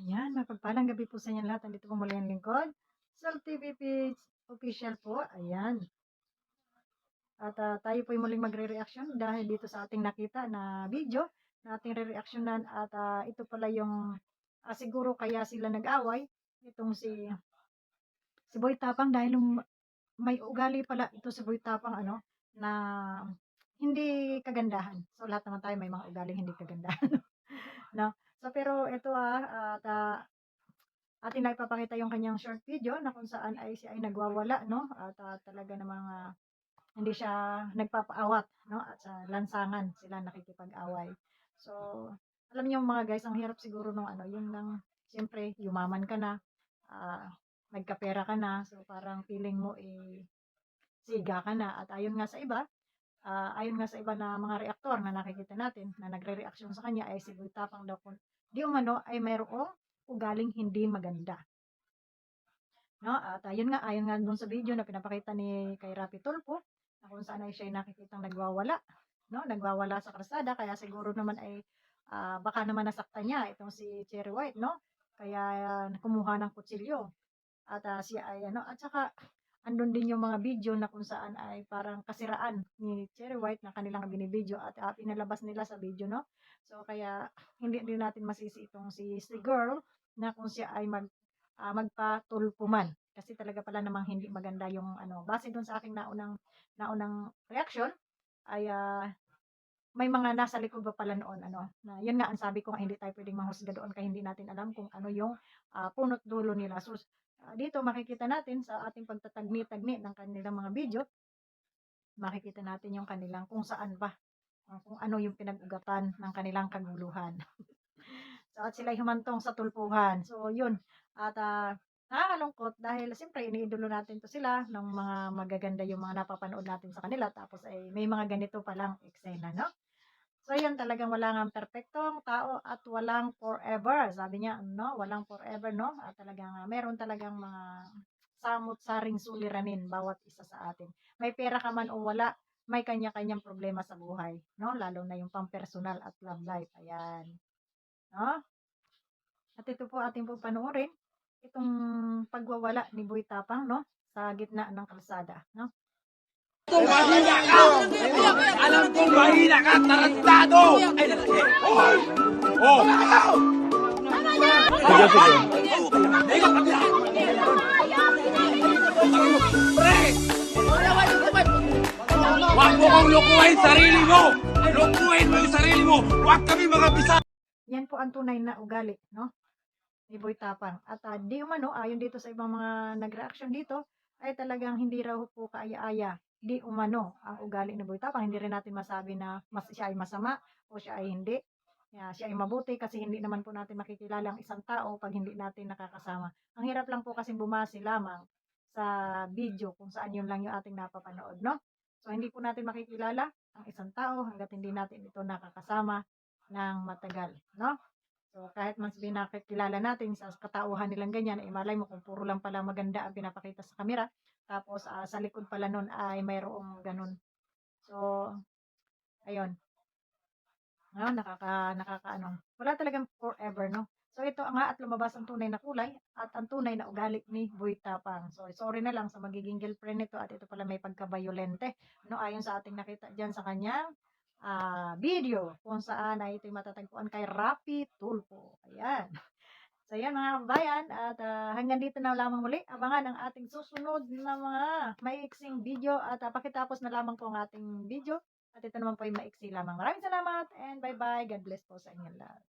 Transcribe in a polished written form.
Ayan, mapagpalang gabi po sa inyo lahat. Nandito po muli ang lingkod. Sal TV page official po. Ayan. At tayo po muling magre-reaction dahil dito sa ating nakita na video na ating re-reactionan. At ito pala yung siguro kaya sila nag-away. Itong si Boy Tapang dahil may ugali pala ito si Boy Tapang na hindi kagandahan. So lahat naman tayo may mga ugaling hindi kagandahan. No? So pero ito at atin na ipapakita yung kanyang short video na kung saan ay siya ay nagwawala, no? At talaga namang hindi siya nagpapaawat, no? At sa lansangan sila nakikipag-away. So, alam niyo mga guys, ang hirap siguro nung yung lang, siyempre, yumaman ka na, ah, nagkapera ka na, so parang feeling mo siga ka na. At ayon nga sa iba na mga reaktor na nakikita natin na nagre-reaction sa kanya ay si Boy Tapang daw kung di umano ay mayroong ugaling hindi maganda. No? At ayon nga dun sa video na pinapakita ni kay Rapi Tulfo, na kung saan ay siya ay nakikitang nagwawala, no? Nagwawala sa kalsada, kaya siguro naman ay baka naman nasaktan niya itong si Cherry White, no? Kaya kumuha ng kutsilyo. At siya ay at saka andun din yung mga video na kung saan ay parang kasiraan ni Cherry White na kanilang binibideo at pinalabas nila sa video, no? So kaya hindi din natin masisi itong si girl na kung siya ay magpatulpo man. Kasi talaga pala namang hindi maganda yung base dun sa aking naunang reaction ay may mga nasa likod pa pala noon na yun nga ang sabi ko nga hindi tayo pwedeng manghusga doon kaya hindi natin alam kung ano yung punot dulo nila. So dito makikita natin sa ating pagtatagni-tagni ng kanilang mga video, makikita natin yung kanilang kung saan ba kung ano yung pinag-ugatan ng kanilang kaguluhan. So, at sila'y humantong sa tulpuhan. So, yun. At nakakalungkot dahil siyempre iniidolo natin to sila ng mga magaganda yung mga napapanood natin sa kanila. Tapos ay may mga ganito palang eksena, no? So, yun talagang wala nga perpektong tao at walang forever. Sabi niya, no? Walang forever, no? At talagang meron talagang mga samot-saring suliranin bawat isa sa atin. May pera ka man o wala, may kanya-kanyang problema sa buhay, no? Lalo na yung pang-personal at love life. Ayan. No? At ito po ating po panoorin, itong pagwawala ni Boy Tapang, no? Sa gitna ng kalsada, no? Kung mahina ka! Alam kong mahina ka, tarantado! Ay, lalaki! Hoy! Oh! Sige, sige. Pre! Huwag mo kong lukuhin sarili mo! Lukuhin mo yung sarili mo! Huwag kami mga bisa! Yan po ang tunay na ugali, no? Ni Boy Tapang. At di umano, ayon dito sa ibang mga nag-reaction dito, ay talagang hindi raw po kaaya-aya. Di umano ang ugali ni Boy Tapang. Hindi rin natin masabi na siya ay masama o siya ay hindi. Siya ay mabuti kasi hindi naman po natin makikilala ang isang tao pag hindi natin nakakasama. Ang hirap lang po kasi bumase lamang sa video kung saan yun lang yung ating napapanood, no? So, hindi po natin makikilala ang isang tao hanggat hindi natin ito nakakasama ng matagal, no? So, kahit mas pinakikilala natin sa katauhan nilang ganyan, malay mo kung puro lang pala maganda ang pinapakita sa kamera, tapos sa likod pala nun ay mayroong ganun. So, ayun. No, wala talagang forever, no? So, ito nga at lumabas ang tunay na kulay at ang tunay na ugali ni Boy Tapang. So, sorry na lang sa magiging girlfriend nito at ito pala may pagka-violente, no? Ayon sa ating nakita dyan sa kanyang video kung saan ay ito'y matatagpuan kay Rapi Tulfo. Ayan. So, yan mga kabayan at hanggang dito na lamang muli. Abangan ang ating susunod na mga maiksing video at pakitapos na lamang po ang ating video. At ito naman po ay maiksi lamang. Maraming salamat and bye-bye. God bless po sa inyo lahat.